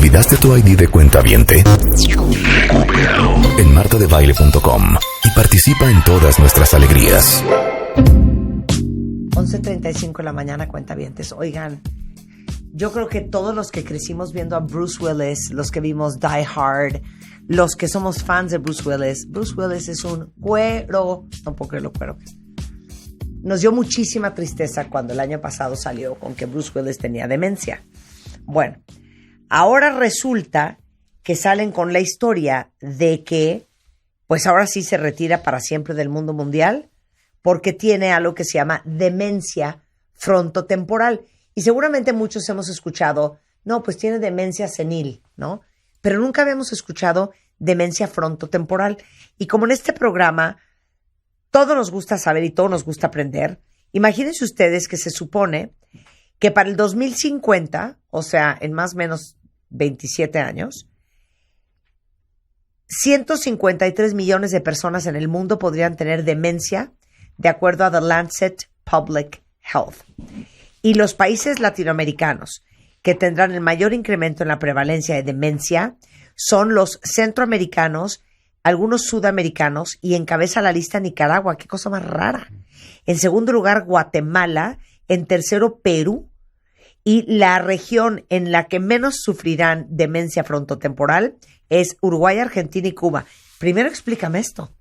¿Olvidaste tu ID de cuentaviente? En martadebaile.com y participa en todas nuestras alegrías. 11:35 de la mañana, cuentavientes. Oigan, yo creo que todos los que crecimos viendo a Bruce Willis, los que vimos Die Hard, los que somos fans de Bruce Willis es un cuero. No puedo creerlo, pero nos dio muchísima tristeza cuando el año pasado salió con que Bruce Willis tenía demencia. Bueno, ahora resulta que salen con la historia de que, pues ahora sí se retira para siempre del mundo mundial porque tiene algo que se llama demencia frontotemporal. Y seguramente muchos hemos escuchado, no, pues tiene demencia senil, ¿no? Pero nunca habíamos escuchado demencia frontotemporal. Y como en este programa todo nos gusta saber y todo nos gusta aprender, imagínense ustedes que se supone que para el 2050, o sea, en más o menos 27 años, 153 millones de personas en el mundo podrían tener demencia, de acuerdo a The Lancet Public Health. Y los países latinoamericanos que tendrán el mayor incremento en la prevalencia de demencia son los centroamericanos, algunos sudamericanos, y encabeza la lista Nicaragua. ¡Qué cosa más rara! En segundo lugar, Guatemala. En tercero, Perú. Y la región en la que menos sufrirán demencia frontotemporal es Uruguay, Argentina y Cuba. Primero explícame esto.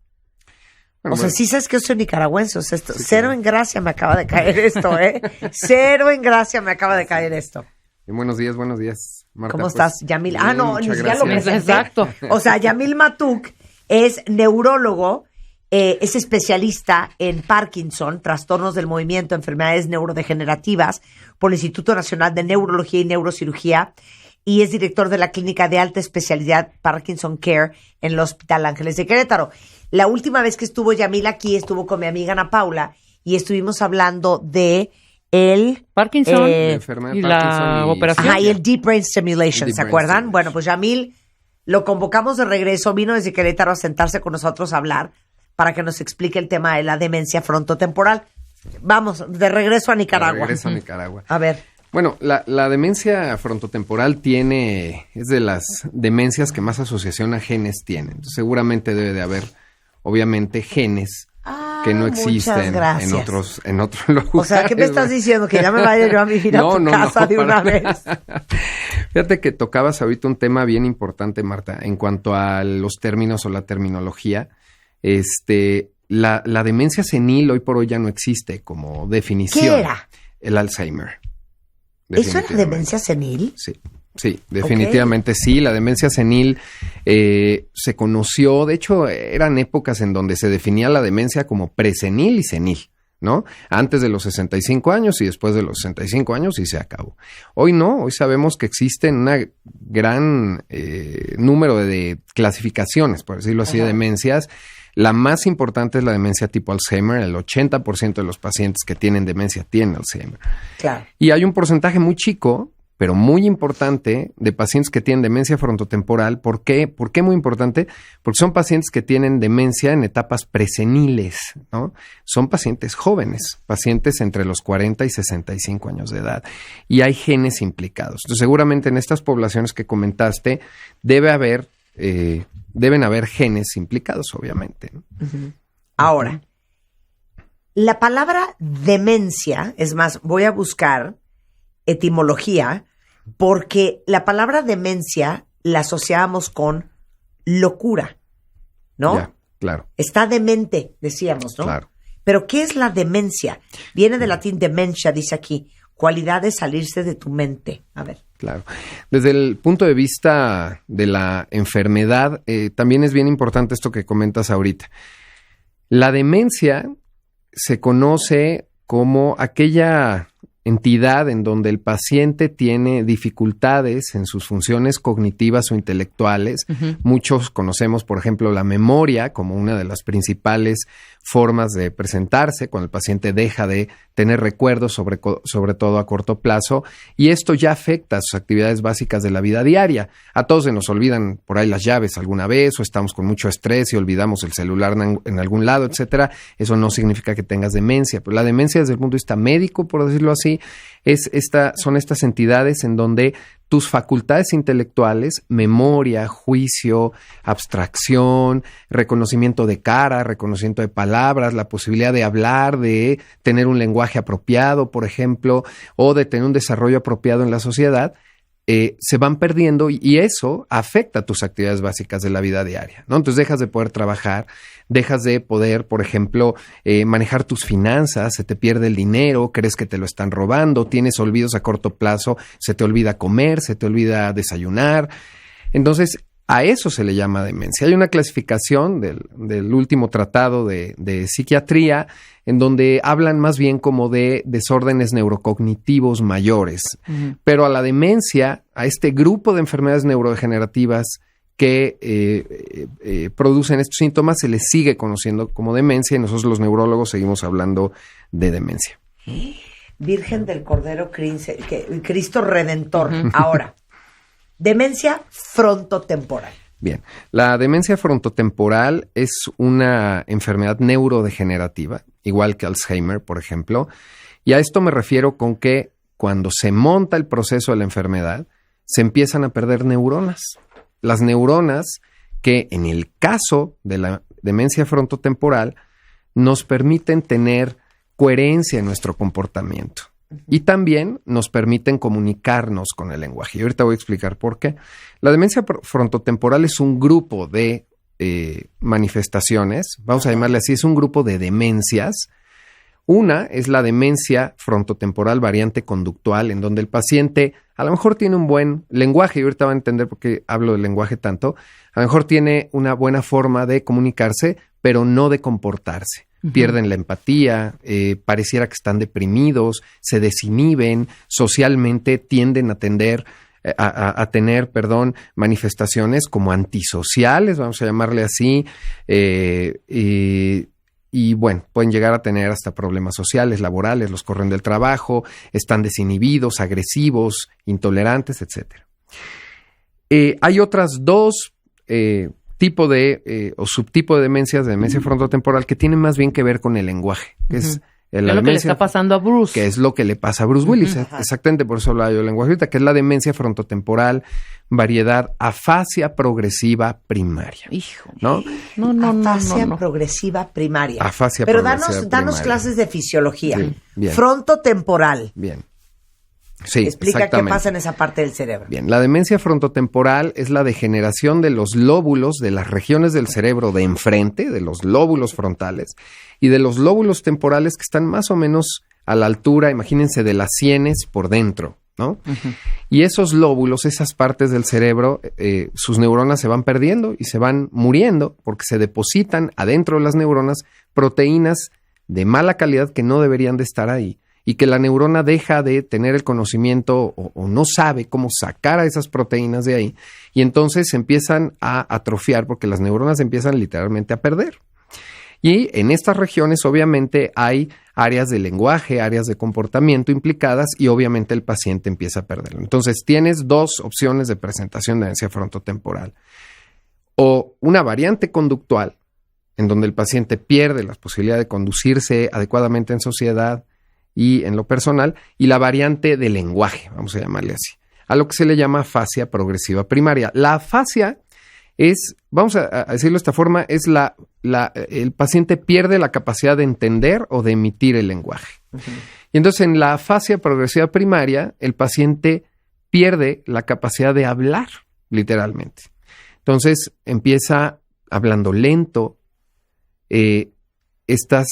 Bueno, sí sabes que yo soy nicaragüense. O sea, esto, sí, cero en gracia me acaba de caer esto, ¿eh? Cero en gracia me acaba de caer esto. Y buenos días, Marta. ¿Cómo estás, Yamil? Bien, No, ni siquiera lo presenté. Exacto. O sea, Yamil Matuk es neurólogo, es especialista en Parkinson, trastornos del movimiento, enfermedades neurodegenerativas por el Instituto Nacional de Neurología y Neurocirugía, y es director de la clínica de alta especialidad Parkinson Care en el Hospital Ángeles de Querétaro. La última vez que estuvo Yamil aquí, estuvo con mi amiga Ana Paula y estuvimos hablando de el Parkinson la y enfermedad la Parkinson operación. Ajá, y el Deep Brain Stimulation, ¿se acuerdan? Bueno, pues Yamil lo convocamos de regreso, vino desde Querétaro a sentarse con nosotros a hablar para que nos explique el tema de la demencia frontotemporal. Vamos, de regreso a Nicaragua. Regreso a Nicaragua. A ver. Bueno, la demencia frontotemporal es de las demencias que más asociación a genes tiene. Entonces, seguramente debe de haber, obviamente, genes que no existen en otros lugares. O sea, ¿qué me estás diciendo? ¿Que ya me vaya yo a vivir a tu casa de una vez? Fíjate que tocabas ahorita un tema bien importante, Marta, en cuanto a los términos o la terminología. La demencia senil hoy por hoy ya no existe como definición. ¿Qué era? El Alzheimer. ¿Eso era demencia senil? Sí, definitivamente sí. La demencia senil se conoció, de hecho, eran épocas en donde se definía la demencia como presenil y senil, ¿no? Antes de los 65 años y después de los 65 años y se acabó. Hoy no, hoy sabemos que existen una gran número de clasificaciones, por decirlo así, de demencias. La más importante es la demencia tipo Alzheimer. El 80% de los pacientes que tienen demencia tienen Alzheimer. Claro. Y hay un porcentaje muy chico, pero muy importante, de pacientes que tienen demencia frontotemporal. ¿Por qué? ¿Por qué muy importante? Porque son pacientes que tienen demencia en etapas preseniles, ¿no? Son pacientes jóvenes, pacientes entre los 40 y 65 años de edad. Y hay genes implicados. Entonces, seguramente en estas poblaciones que comentaste deben haber genes implicados, obviamente, ¿no? Uh-huh. Ahora, la palabra demencia, es más, voy a buscar etimología, porque la palabra demencia la asociábamos con locura, ¿no? Ya, claro. Está demente, decíamos, ¿no? Claro. Pero, ¿qué es la demencia? Viene del latín dementia, dice aquí, cualidad de salirse de tu mente. A ver. Claro. Desde el punto de vista de la enfermedad, también es bien importante esto que comentas ahorita. La demencia se conoce como aquella entidad en donde el paciente tiene dificultades en sus funciones cognitivas o intelectuales. Uh-huh. Muchos conocemos, por ejemplo, la memoria como una de las principales formas de presentarse, cuando el paciente deja de tener recuerdos, sobre todo a corto plazo, y esto ya afecta a sus actividades básicas de la vida diaria. A todos se nos olvidan por ahí las llaves alguna vez, o estamos con mucho estrés y olvidamos el celular en algún lado, etcétera. Eso no significa que tengas demencia, pero la demencia desde el punto de vista médico, por decirlo así, son estas entidades en donde tus facultades intelectuales, memoria, juicio, abstracción, reconocimiento de cara, reconocimiento de palabras, la posibilidad de hablar, de tener un lenguaje apropiado, por ejemplo, o de tener un desarrollo apropiado en la sociedad, se van perdiendo y eso afecta tus actividades básicas de la vida diaria, ¿no? Entonces dejas de poder trabajar, dejas de poder, por ejemplo, manejar tus finanzas, se te pierde el dinero, crees que te lo están robando, tienes olvidos a corto plazo, se te olvida comer, se te olvida desayunar. Entonces, a eso se le llama demencia. Hay una clasificación del último tratado de psiquiatría en donde hablan más bien como de desórdenes neurocognitivos mayores. Uh-huh. Pero a la demencia, a este grupo de enfermedades neurodegenerativas que producen estos síntomas, se les sigue conociendo como demencia y nosotros los neurólogos seguimos hablando de demencia. Virgen del Cordero Cristo Redentor. Uh-huh. Ahora, demencia frontotemporal. Bien, la demencia frontotemporal es una enfermedad neurodegenerativa, igual que Alzheimer, por ejemplo, y a esto me refiero con que cuando se monta el proceso de la enfermedad, se empiezan a perder neuronas. Las neuronas que en el caso de la demencia frontotemporal nos permiten tener coherencia en nuestro comportamiento. Y también nos permiten comunicarnos con el lenguaje. Y ahorita voy a explicar por qué. La demencia frontotemporal es un grupo de manifestaciones, vamos a llamarle así, es un grupo de demencias. Una es la demencia frontotemporal variante conductual, en donde el paciente a lo mejor tiene un buen lenguaje, y ahorita van a entender por qué hablo del lenguaje tanto, a lo mejor tiene una buena forma de comunicarse, pero no de comportarse. Pierden la empatía, pareciera que están deprimidos, se desinhiben, socialmente tienden a tener manifestaciones como antisociales, vamos a llamarle así, y bueno, pueden llegar a tener hasta problemas sociales, laborales, los corren del trabajo, están desinhibidos, agresivos, intolerantes, etc. Hay otras dos tipo de o subtipo de demencias, de demencia frontotemporal, que tienen más bien que ver con el lenguaje, que es lo que le está pasando a Bruce. Que es lo que le pasa a Bruce Willis. Exactamente, por eso hablaba yo del lenguaje ahorita, que es la demencia frontotemporal, variedad afasia progresiva primaria. Hijo. ¿No? Afasia progresiva primaria. Afasia Pero progresiva danos clases de fisiología. Sí, bien. Frontotemporal. Bien. Sí, explica qué pasa en esa parte del cerebro. Bien, la demencia frontotemporal es la degeneración de los lóbulos de las regiones del cerebro de enfrente, de los lóbulos frontales, y de los lóbulos temporales que están más o menos a la altura, imagínense, de las sienes por dentro, ¿no? Uh-huh. Y esos lóbulos, esas partes del cerebro, sus neuronas se van perdiendo y se van muriendo porque se depositan adentro de las neuronas proteínas de mala calidad que no deberían de estar ahí, y que la neurona deja de tener el conocimiento o no sabe cómo sacar a esas proteínas de ahí, y entonces se empiezan a atrofiar porque las neuronas empiezan literalmente a perder. Y en estas regiones obviamente hay áreas de lenguaje, áreas de comportamiento implicadas, y obviamente el paciente empieza a perderlo. Entonces tienes dos opciones de presentación de demencia frontotemporal. O una variante conductual, en donde el paciente pierde la posibilidad de conducirse adecuadamente en sociedad y en lo personal, y la variante de lenguaje, vamos a llamarle así, a lo que se le llama afasia progresiva primaria. La afasia es, vamos a decirlo de esta forma, es el paciente pierde la capacidad de entender o de emitir el lenguaje. Uh-huh. Y entonces en la afasia progresiva primaria, el paciente pierde la capacidad de hablar, literalmente. Entonces empieza hablando lento, estas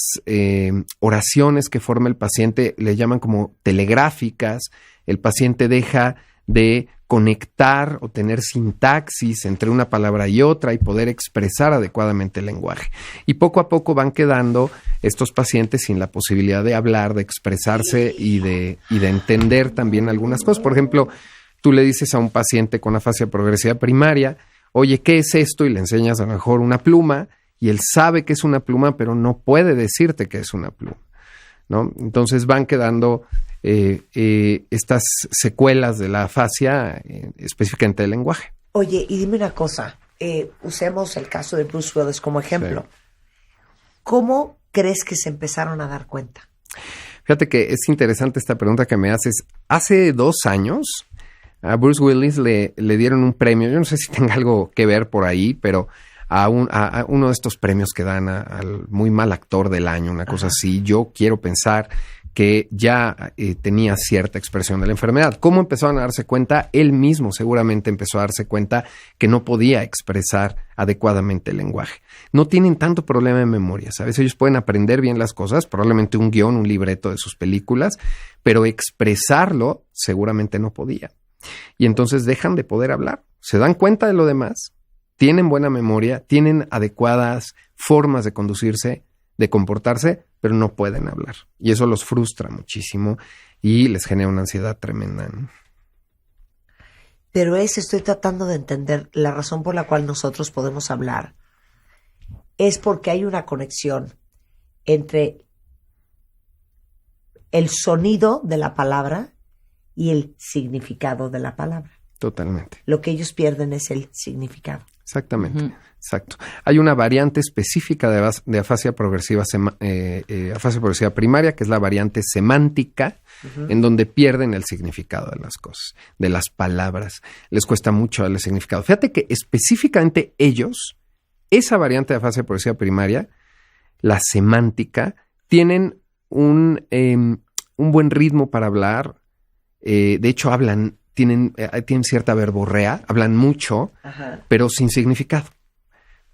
oraciones que forma el paciente le llaman como telegráficas. El paciente deja de conectar o tener sintaxis entre una palabra y otra y poder expresar adecuadamente el lenguaje. Y poco a poco van quedando estos pacientes sin la posibilidad de hablar, de expresarse y de entender también algunas cosas. Por ejemplo, tú le dices a un paciente con afasia progresiva primaria, oye, ¿qué es esto? Y le enseñas a lo mejor una pluma, y él sabe que es una pluma, pero no puede decirte que es una pluma, ¿no? Entonces van quedando estas secuelas de la afasia, específicamente del lenguaje. Oye, y dime una cosa, usemos el caso de Bruce Willis como ejemplo. Sí. ¿Cómo crees que se empezaron a dar cuenta? Fíjate que es interesante esta pregunta que me haces. Hace 2 años A Bruce Willis le dieron un premio, yo no sé si tenga algo que ver por ahí, pero a uno de estos premios que dan al muy mal actor del año, una cosa así. Yo quiero pensar que ya tenía cierta expresión de la enfermedad. ¿Cómo empezaron a darse cuenta? Él mismo seguramente empezó a darse cuenta que no podía expresar adecuadamente el lenguaje. No tienen tanto problema de memoria, ¿sabes? Ellos pueden aprender bien las cosas, probablemente un guión, un libreto de sus películas, pero expresarlo seguramente no podía. Y entonces dejan de poder hablar. Se dan cuenta de lo demás, tienen buena memoria, tienen adecuadas formas de conducirse, de comportarse, pero no pueden hablar. Y eso los frustra muchísimo y les genera una ansiedad tremenda, ¿no? Pero estoy tratando de entender la razón por la cual nosotros podemos hablar. Es porque hay una conexión entre el sonido de la palabra y el significado de la palabra. Totalmente. Lo que ellos pierden es el significado. Exactamente. Exacto. Hay una variante específica de afasia progresiva, afasia progresiva primaria, que es la variante semántica, en donde pierden el significado de las cosas, de las palabras. Les cuesta mucho darle significado. Fíjate que específicamente ellos, esa variante de afasia progresiva primaria, la semántica, tienen un buen ritmo para hablar. De hecho, tienen cierta verborrea, hablan mucho, pero sin significado.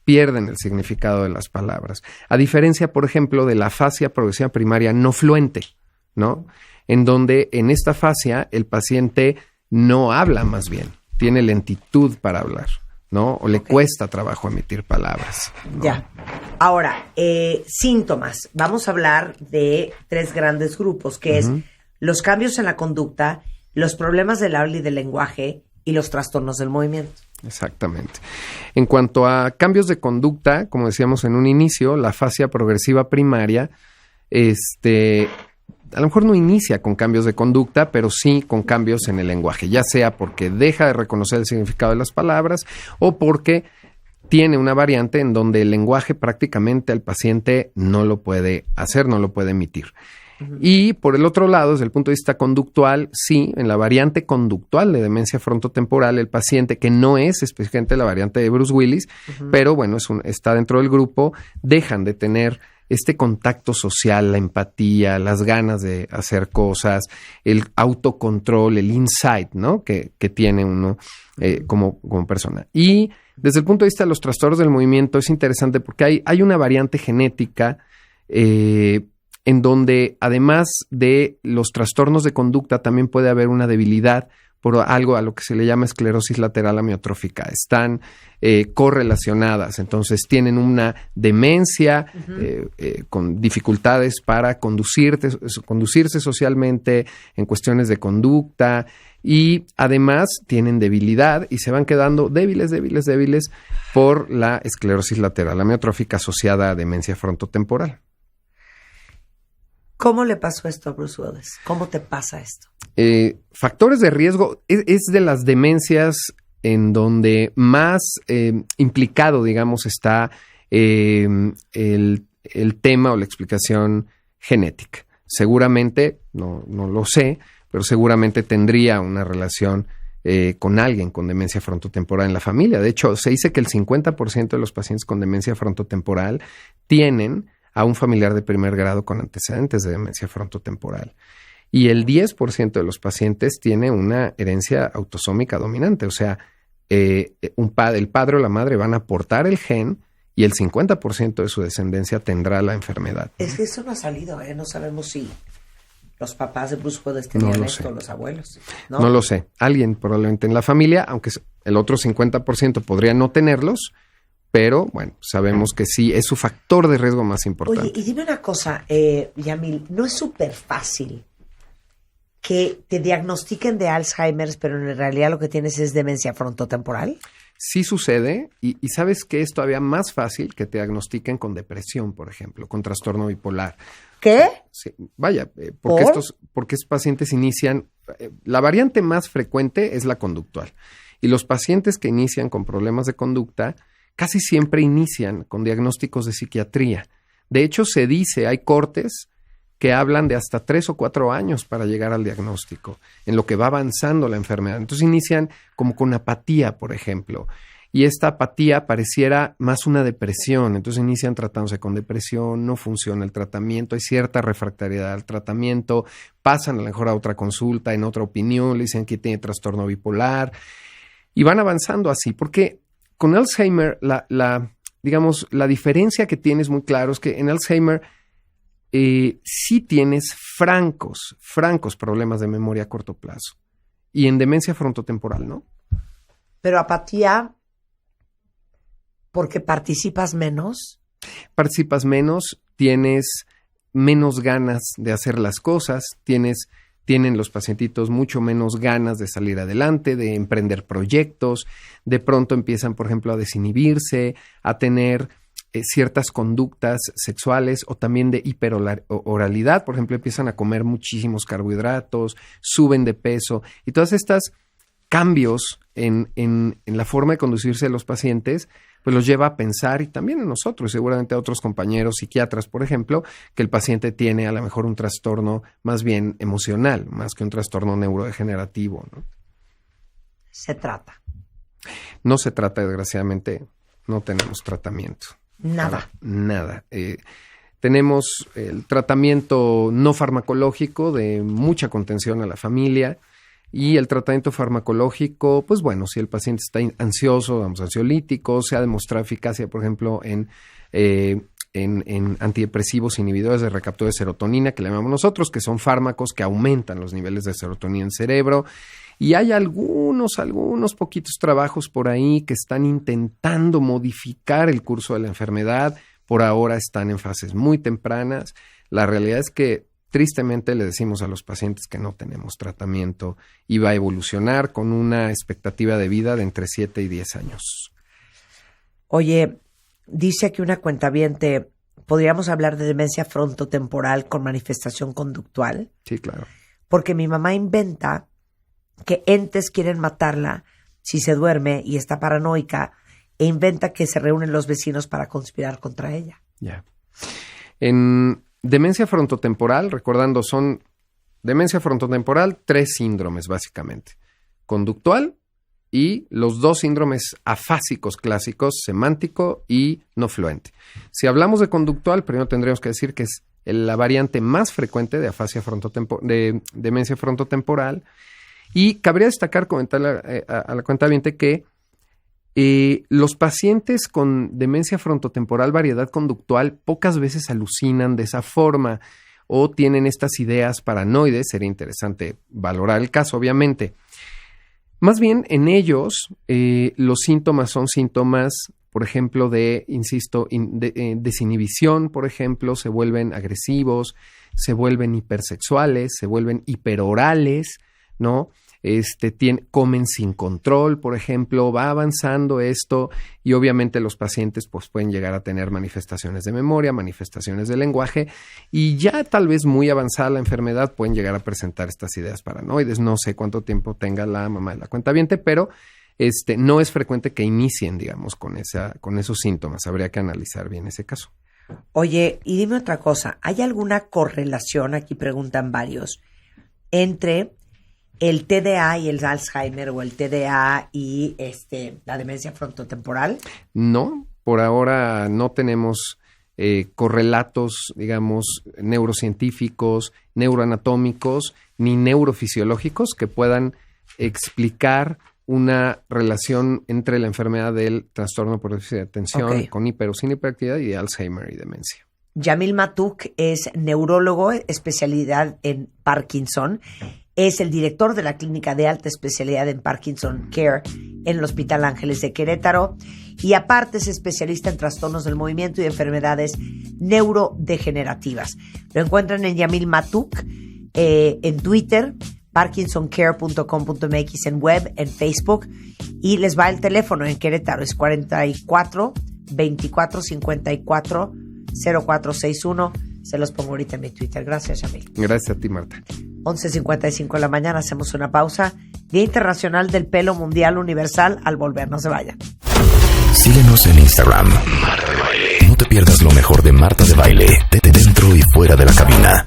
Pierden el significado de las palabras. A diferencia, por ejemplo, de la afasia progresiva primaria no fluente, ¿no? En donde en esta afasia el paciente no habla más bien, tiene lentitud para hablar, ¿no? O le cuesta trabajo emitir palabras, ¿no? Ya. Ahora, síntomas. Vamos a hablar de 3 grandes grupos, que es los cambios en la conducta, los problemas del habla y del lenguaje y los trastornos del movimiento. Exactamente. En cuanto a cambios de conducta, como decíamos en un inicio, la afasia progresiva primaria, a lo mejor no inicia con cambios de conducta, pero sí con cambios en el lenguaje, ya sea porque deja de reconocer el significado de las palabras o porque tiene una variante en donde el lenguaje prácticamente el paciente no lo puede hacer, no lo puede emitir. Y por el otro lado, desde el punto de vista conductual, sí, en la variante conductual de demencia frontotemporal, el paciente, que no es específicamente la variante de Bruce Willis, pero bueno, está dentro del grupo, dejan de tener este contacto social, la empatía, las ganas de hacer cosas, el autocontrol, el insight, ¿no? Que tiene uno como persona. Y desde el punto de vista de los trastornos del movimiento es interesante porque hay una variante genética en donde además de los trastornos de conducta también puede haber una debilidad por algo a lo que se le llama esclerosis lateral amiotrófica. Están correlacionadas, entonces tienen una demencia con dificultades para conducirse socialmente en cuestiones de conducta y además tienen debilidad y se van quedando débiles por la esclerosis lateral amiotrófica asociada a demencia frontotemporal. ¿Cómo le pasó esto a Bruce Willis? ¿Cómo te pasa esto? Factores de riesgo es de las demencias en donde más implicado, digamos, está el tema o la explicación genética. Seguramente, no lo sé, pero seguramente tendría una relación con alguien con demencia frontotemporal en la familia. De hecho, se dice que el 50% de los pacientes con demencia frontotemporal tienen a un familiar de primer grado con antecedentes de demencia frontotemporal. Y el 10% de los pacientes tiene una herencia autosómica dominante. O sea, el padre o la madre van a aportar el gen y el 50% de su descendencia tendrá la enfermedad. Es que eso no ha salido, No sabemos si los papás de Bruce Willis tenían esto, los abuelos. No lo sé. Alguien probablemente en la familia, aunque el otro 50% podría no tenerlos, pero, bueno, sabemos que sí, es su factor de riesgo más importante. Oye, y dime una cosa, Yamil, ¿no es súper fácil que te diagnostiquen de Alzheimer, pero en realidad lo que tienes es demencia frontotemporal? Sí sucede, y sabes que es todavía más fácil que te diagnostiquen con depresión, por ejemplo, con trastorno bipolar. ¿Qué? Sí, vaya, porque estos pacientes inician, la variante más frecuente es la conductual, y los pacientes que inician con problemas de conducta casi siempre inician con diagnósticos de psiquiatría. De hecho, se dice, hay cortes que hablan de hasta 3 o 4 años para llegar al diagnóstico, en lo que va avanzando la enfermedad. Entonces inician como con apatía, por ejemplo, y esta apatía pareciera más una depresión. Entonces inician tratándose con depresión, no funciona el tratamiento, hay cierta refractariedad al tratamiento, pasan a lo mejor a otra consulta, en otra opinión, le dicen que tiene trastorno bipolar, y van avanzando así, porque con Alzheimer, digamos, la diferencia que tienes muy claro es que en Alzheimer sí tienes francos problemas de memoria a corto plazo. Y en demencia frontotemporal, ¿no? Pero apatía, porque participas menos. Participas menos, tienes menos ganas de hacer las cosas, tienen los pacientitos mucho menos ganas de salir adelante, de emprender proyectos, de pronto empiezan, por ejemplo, a desinhibirse, a tener ciertas conductas sexuales o también de hiperoralidad. Por ejemplo, empiezan a comer muchísimos carbohidratos, suben de peso, y todas estas cambios en la forma de conducirse de los pacientes, pues los lleva a pensar, y también a nosotros, seguramente a otros compañeros psiquiatras, por ejemplo, que el paciente tiene a lo mejor un trastorno más bien emocional, más que un trastorno neurodegenerativo, ¿no? Se trata. No se trata, desgraciadamente, no tenemos tratamiento. Nada. Nada. Tenemos el tratamiento no farmacológico de mucha contención a la familia, y el tratamiento farmacológico, pues bueno, si el paciente está ansioso, damos ansiolíticos, se ha demostrado eficacia, por ejemplo, en antidepresivos inhibidores de recaptura de serotonina, que le llamamos nosotros, que son fármacos que aumentan los niveles de serotonina en el cerebro. Y hay algunos poquitos trabajos por ahí que están intentando modificar el curso de la enfermedad. Por ahora están en fases muy tempranas. La realidad es que tristemente le decimos a los pacientes que no tenemos tratamiento y va a evolucionar con una expectativa de vida de entre 7 y 10 años. Oye, dice aquí una cuentaviente, ¿podríamos hablar de demencia frontotemporal con manifestación conductual? Sí, claro. Porque mi mamá inventa que entes quieren matarla si se duerme y está paranoica, e inventa que se reúnen los vecinos para conspirar contra ella. Ya. En demencia frontotemporal, recordando, son demencia frontotemporal, 3 síndromes básicamente. Conductual y los 2 síndromes afásicos clásicos, semántico y no fluente. Si hablamos de conductual, primero tendríamos que decir que es la variante más frecuente de afasia de demencia frontotemporal. Y cabría destacar, comentarle a la cuentaviente que los pacientes con demencia frontotemporal, variedad conductual, pocas veces alucinan de esa forma o tienen estas ideas paranoides. Sería interesante valorar el caso, obviamente. Más bien, en ellos, los síntomas son síntomas, por ejemplo, de desinhibición, por ejemplo, se vuelven agresivos, se vuelven hipersexuales, se vuelven hiperorales, ¿no? Comen sin control, por ejemplo, va avanzando esto, y obviamente los pacientes pues pueden llegar a tener manifestaciones de memoria, manifestaciones de lenguaje, y ya tal vez muy avanzada la enfermedad pueden llegar a presentar estas ideas paranoides. No sé cuánto tiempo tenga la mamá de la cuentaviente, pero no es frecuente que inicien, digamos, con esos síntomas. Habría que analizar bien ese caso. Oye, y dime otra cosa, ¿hay alguna correlación, aquí preguntan varios, entre el TDA y el Alzheimer, o el TDA y la demencia frontotemporal? No, por ahora no tenemos correlatos, digamos, neurocientíficos, neuroanatómicos, ni neurofisiológicos que puedan explicar una relación entre la enfermedad del trastorno por déficit de atención con hiper o sin hiperactividad y de Alzheimer y demencia. Yamil Matuk es neurólogo, especialidad en Parkinson. Es el director de la clínica de alta especialidad en Parkinson Care en el Hospital Ángeles de Querétaro, y aparte es especialista en trastornos del movimiento y enfermedades neurodegenerativas. Lo encuentran en Yamil Matuk, en Twitter, parkinsoncare.com.mx, en web, en Facebook, y les va el teléfono en Querétaro, es 44 24 54 0461. Se los pongo ahorita en mi Twitter. Gracias, Yamil. Gracias a ti, Marta. 11:55 de la mañana, hacemos una pausa. Día Internacional del Pelo Mundial Universal. Al volver, no se vayan. Síguenos en Instagram. Marta de Baile. No te pierdas lo mejor de Marta de Baile, dentro y fuera de la cabina.